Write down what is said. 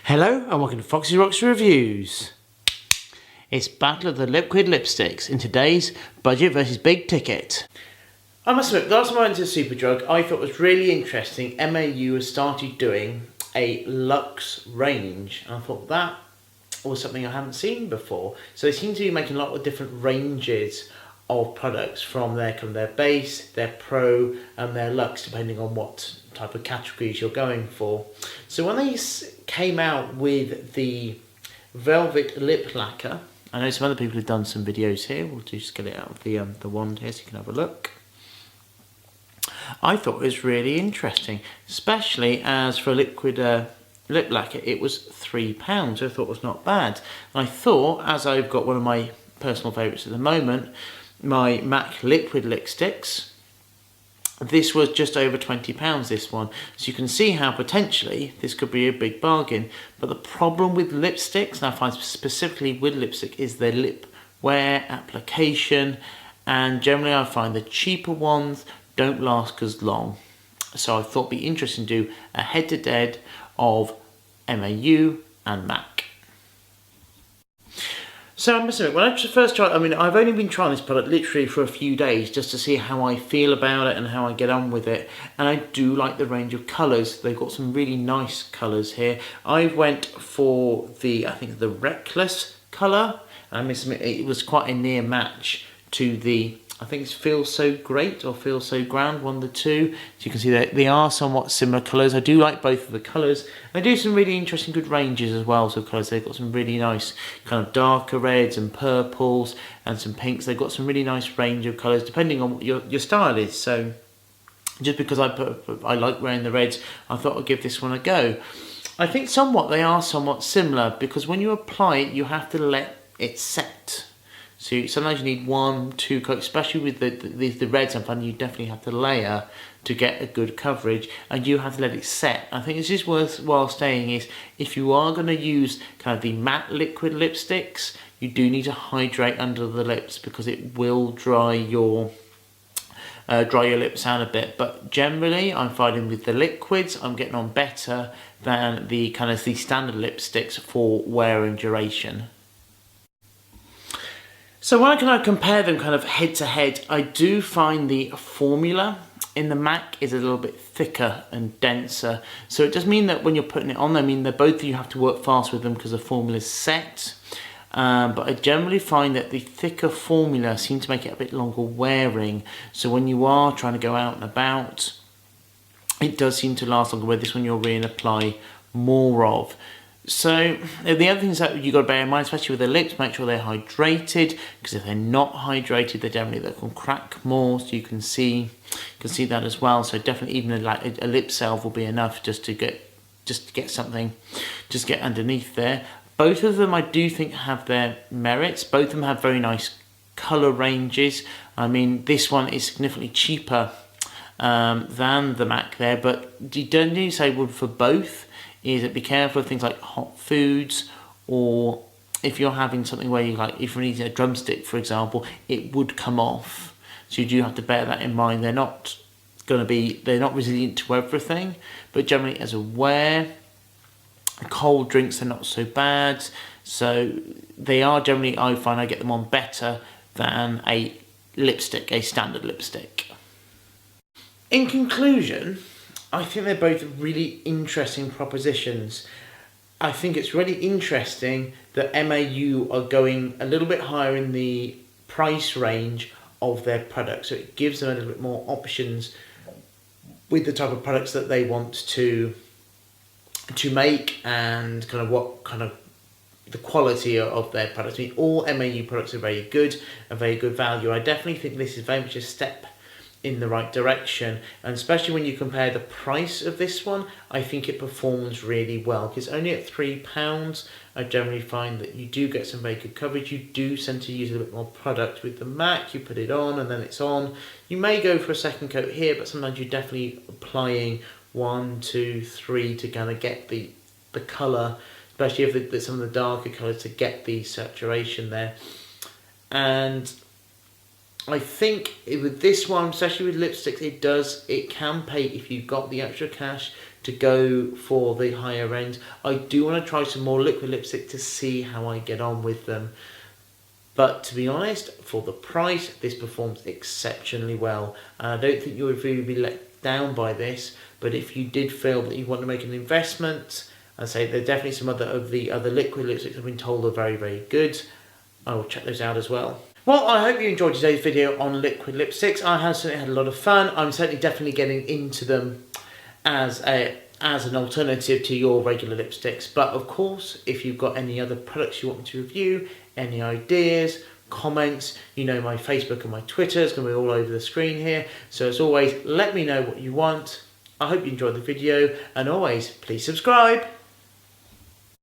Hello and welcome to Foxy Rocks Reviews. It's Battle of the Liquid Lipsticks in today's budget versus big ticket. I must admit, the last time I went to Superdrug, I thought was really interesting. MAU has started doing a Lux range, and I thought that was something I hadn't seen before. So they seem to be making a lot of different ranges of products from their base, their pro and their luxe, depending on what type of categories you're going for. So when they came out with the velvet lip lacquer, I know some other people have done some videos here. We'll just get it out of the wand here so you can have a look. I thought it was really interesting, especially as for a liquid lip lacquer it was £3, so I thought it was not bad. And I thought, as I've got one of my personal favourites at the moment, my MAC liquid lipsticks, this was just over £20, this one. So you can see how potentially this could be a big bargain. But the problem with lipsticks, and I find specifically with lipstick, is their lip wear, application, and generally I find the cheaper ones don't last as long. So I thought it'd be interesting to do a head-to-head of MAU and MAC. So I must admit, when I first tried, I've only been trying this product literally for a few days just to see how I feel about it and how I get on with it. And I do like the range of colours. They've got some really nice colours here. I went for I think the Reckless colour. I must admit, it was quite a near match to the, I think it's Feel So Great or Feel So Grand, one of the two. So you can see that they are somewhat similar colours. I do like both of the colours. They do some really interesting good ranges as well, so colours. They've got some really nice kind of darker reds and purples and some pinks. They've got some really nice range of colours depending on what your style is. So just because I like wearing the reds, I thought I'd give this one a go. I think they are somewhat similar because when you apply it, you have to let it set. So sometimes you need 1-2 coats, especially with the reds. I'm finding you definitely have to layer to get a good coverage, and you have to let it set. I think it's just worthwhile saying is, if you are going to use kind of the matte liquid lipsticks, you do need to hydrate under the lips because it will dry your lips out a bit. But generally, I'm finding with the liquids, I'm getting on better than the standard lipsticks for wear and duration. So when I compare them head to head, I do find the formula in the MAC is a little bit thicker and denser. So it does mean that when you're putting it on, that both of you have to work fast with them because the formula is set. But I generally find that the thicker formula seems to make it a bit longer wearing. So when you are trying to go out and about, it does seem to last longer, where this one you'll really apply more of. So the other things that you've got to bear in mind, especially with the lips, make sure they're hydrated, because if they're not hydrated, they can crack more. So you can see that as well. So definitely even a lip salve will be enough just to get something, just get underneath there. Both of them I do think have their merits. Both of them have very nice colour ranges. This one is significantly cheaper than the MAC there, but you don't need to say would for both. Is that be careful of things like hot foods, or if you're having something where if you're eating a drumstick, for example, it would come off. So you do have to bear that in mind. They're not resilient to everything, but generally as a wear, cold drinks are not so bad. So they are generally, I find I get them on better than a standard lipstick. In conclusion, I think they're both really interesting propositions. I think it's really interesting that MAU are going a little bit higher in the price range of their products, so it gives them a little bit more options with the type of products that they want to make, and the quality of their products. All MAU products are very good, a very good value. I definitely think this is very much a step in the right direction, and especially when you compare the price of this one, I think it performs really well, because only at £3 I generally find that you do get some very good coverage. You do tend to use a bit more product. With the MAC, you put it on and then it's on. You may go for a second coat here, but sometimes you're definitely applying 1, 2, 3 to get the colour, especially if some of the darker colours, to get the saturation there. And I think with this one, especially with lipsticks, it can pay if you've got the extra cash to go for the higher end. I do want to try some more liquid lipstick to see how I get on with them. But to be honest, for the price, this performs exceptionally well. And I don't think you would really be let down by this. But if you did feel that you want to make an investment, I'd say there are definitely some of the other liquid lipsticks I've been told are very, very good. I will check those out as well. Well, I hope you enjoyed today's video on liquid lipsticks. I have certainly had a lot of fun. I'm certainly definitely getting into them as an alternative to your regular lipsticks. But of course, if you've got any other products you want me to review, any ideas, comments, you know my Facebook and my Twitter is going to be all over the screen here. So as always, let me know what you want. I hope you enjoyed the video, and always, please subscribe.